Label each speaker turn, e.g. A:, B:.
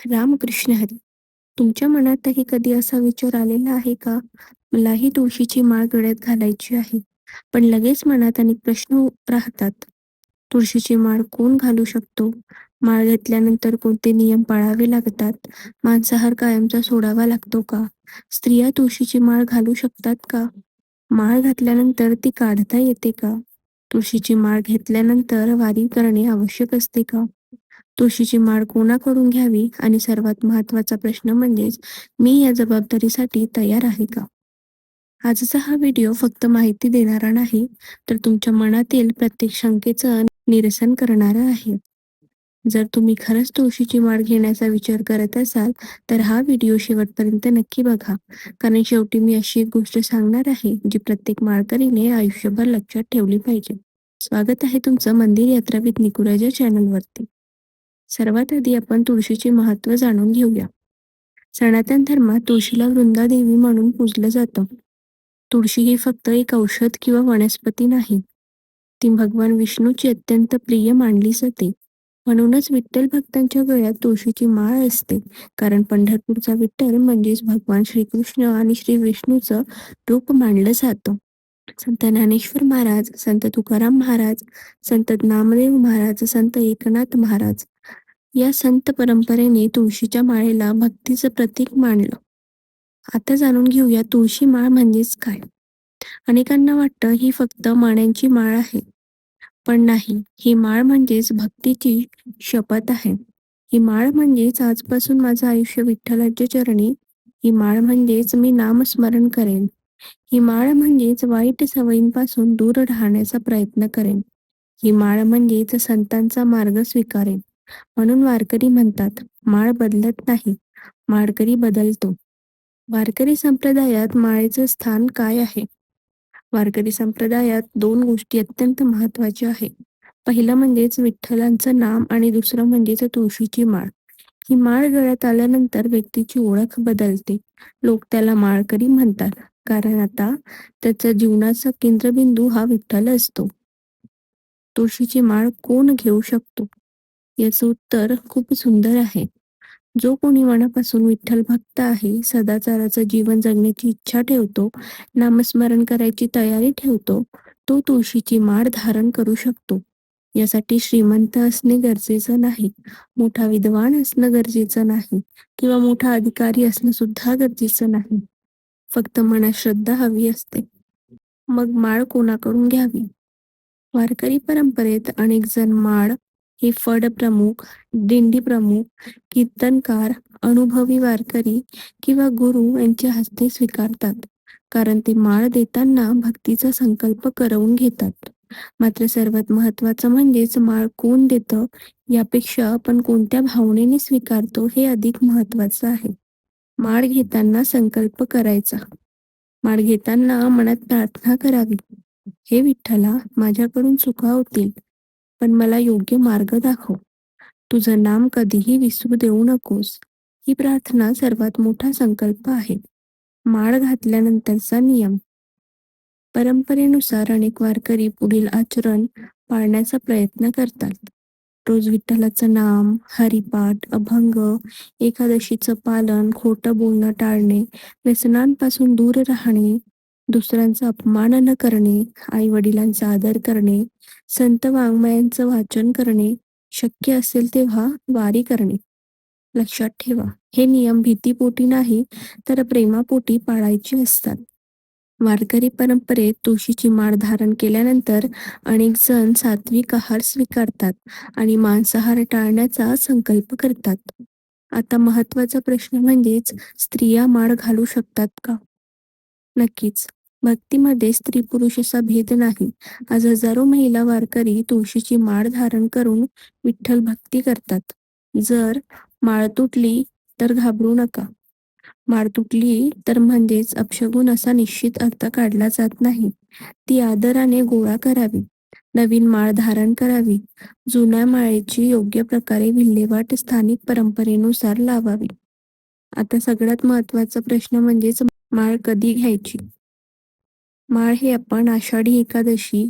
A: रामकृष्ण हरी. तुमच्या मनातही कधी असा विचार आलेला आहे का? मलाही तुळशीची माळ गळ्यात घालायची आहे. पण लगेच मनात अनेक प्रश्न राहतात. तुळशीची माळ कोण घालू शकतो? माळ घेतल्यानंतर कोणते नियम पाळावे लागतात? मांसाहार कायमचा सोडावा लागतो का? स्त्रिया तुळशीची माळ घालू शकतात का? माळ घातल्यानंतर ती काढता येते का? तुळशीची माळ घेतल्यानंतर वारी करणे आवश्यक असते का? तुळशीची माळ कोणाकडून घ्यावी आणि सर्वात महत्त्वाचा प्रश्न म्हणजेच मी या जबाबदारीसाठी तयार आहे का? आजचा हा व्हिडिओ फक्त माहिती देणारा नाही, तर तुमच्या मनातील प्रत्येक शंकेचं निरसन करणारा आहे. जर तुम्ही खरंच तुळशीची माळ घेण्याचा विचार करत असाल, तर हा व्हिडिओ शेवटपर्यंत नक्की बघा. कारण शेवटी मी अशी एक गोष्ट सांगणार आहे, जी प्रत्येक माळकरीने आयुष्यभर लक्षात ठेवली पाहिजे. स्वागत आहे तुमचं मंदिर यात्रा विथ निकुराजा चॅनलवरती. सर्वात आधी आपण तुळशीचे महत्त्व जाणून घेऊया. सनातन धर्मात तुळशीला वृंदादेवी म्हणून पूजलं जातं. तुळशी ही फक्त एक औषध किंवा वनस्पती नाही. ती भगवान विष्णूची अत्यंत प्रिय मानली जाते. म्हणूनच विठ्ठल भक्तांच्या गळ्यात तुळशीची माळ असते. कारण पंढरपूरचा विठ्ठल म्हणजेच भगवान श्रीकृष्ण आणि श्री विष्णूचं रूप मानलं जातं. संत ज्ञानेश्वर महाराज, संत तुकाराम महाराज, संत नामदेव महाराज, संत एकनाथ महाराज या संत परंपरेने तुळशीच्या माळेला भक्तीचं प्रतीक मानलं. आता जाणून घेऊया तुळशी माळ म्हणजेच काय. अनेकांना वाटतं ही फक्त मण्यांची माळ आहे, पण नाही. ही माळ म्हणजेच भक्तीची शपथ आहे. ही माळ म्हणजेच आजपासून माझं आयुष्य विठ्ठलाच्या चरणी. ही माळ म्हणजेच मी नामस्मरण करेन. ही माळ म्हणजेच वाईट सवयींपासून दूर राहण्याचा प्रयत्न करेन. ही माळ म्हणजेच संतांचा मार्ग स्वीकारेन. म्हणून वारकरी म्हणतात, माळ बदलत नाही, माळकरी बदलतो. वारकरी संप्रदायात माळेचं स्थान काय आहे? वारकरी संप्रदायात दोन गोष्टी अत्यंत महत्त्वाच्या आहेत. पहिलं म्हणजेच विठ्ठलांचं नाम आणि दुसरं म्हणजेच तुळशीची माळ. ही माळ गळ्यात आल्यानंतर व्यक्तीची ओळख बदलते. लोक त्याला माळकरी म्हणतात, कारण आता त्याचा जीवनाचा केंद्रबिंदू हा विठ्ठल असतो. तुळशीची माळ कोण घेऊ शकतो? याचं उत्तर खूप सुंदर आहे. जो कोणी मनापासून विठ्ठल भक्त आहे, सदाचाराचं जीवन जगण्याची इच्छा ठेवतो, नामस्मरण करायची तयारी ठेवतो, तो तुळशीची माळ धारण करू शकतो. यासाठी श्रीमंत असणे गरजेचं नाही, मोठा विद्वान असणं गरजेचं नाही, किंवा मोठा अधिकारी असणं सुद्धा गरजेचं नाही. फक्त मनात श्रद्धा हवी असते. मग माळ कोणाकडून घ्यावी? वारकरी परंपरेत अनेक जण माळ हे फड प्रमुख, दिंडी प्रमुख, कीर्तनकार, अनुभवी वारकरी किंवा गुरु यांच्या हस्ते स्वीकारतात. कारण ते माळ देताना भक्तीचा संकल्प करवून घेतात. मात्र सर्वात महत्त्वाचं म्हणजेच माळ कोण देतं यापेक्षा आपण कोणत्या भावनेने स्वीकारतो हे अधिक महत्त्वाचं आहे. माळ घेताना संकल्प करायचा. माळ घेताना मनात प्रार्थना करावी. हे विठ्ठला, माझ्याकडून चुका होतील, पण मला योग्य मार्ग दाखव. तुझं नाम कधीही विसरू देऊ नकोस. ही प्रार्थना सर्वात मोठा संकल्प आहे. माळ घातल्यानंतरचा नियम. परंपरेनुसार अनेक वारकरी पुढील आचरण पाळण्याचा प्रयत्न करतात. रोज विठ्ठलाचं नाम, हरिपाठ, अभंग, एकादशीचं पालन, खोटं बोलणं टाळणे, व्यसनांपासून दूर राहणे, दुसऱ्यांचा अपमान न करणे, आई वडिलांचा आदर करणे, संत वाङ्मयांचं वाचन करणे, शक्य असेल तेव्हा वारी करणे. लक्षात ठेवा, हे नियम भीतीपोटी नाही, तर प्रेमापोटी पाळायचे असतात. वारकरी परंपरेत तुळशीची माळ धारण केल्यानंतर अनेक जण सात्विक आहार स्वीकारतात आणि मांसाहार टाळण्याचा संकल्प करतात. आता महत्त्वाचा प्रश्न म्हणजेच स्त्रिया माळ घालू शकतात का? नक्कीच. भक्तीमध्ये स्त्री पुरुष असा भेद नाही. आज हजारो महिला वारकरी तुळशीची माळ धारण करून विठ्ठल भक्ती करतात. जर माळ तुटली तर घाबरू नका. माळ तुटली तर म्हणजेच अपशगुन असा निश्चित अर्थ काढला जात नाही. ती आदराने गोळा करावी. नवीन माळ धारण करावी. जुन्या माळेची योग्य प्रकारे विल्हेवाट स्थानिक परंपरेनुसार लावावी. आता सगळ्यात महत्त्वाचा प्रश्न म्हणजेच माळ कधी घ्यायची? माळ हे आपण आषाढी एकादशी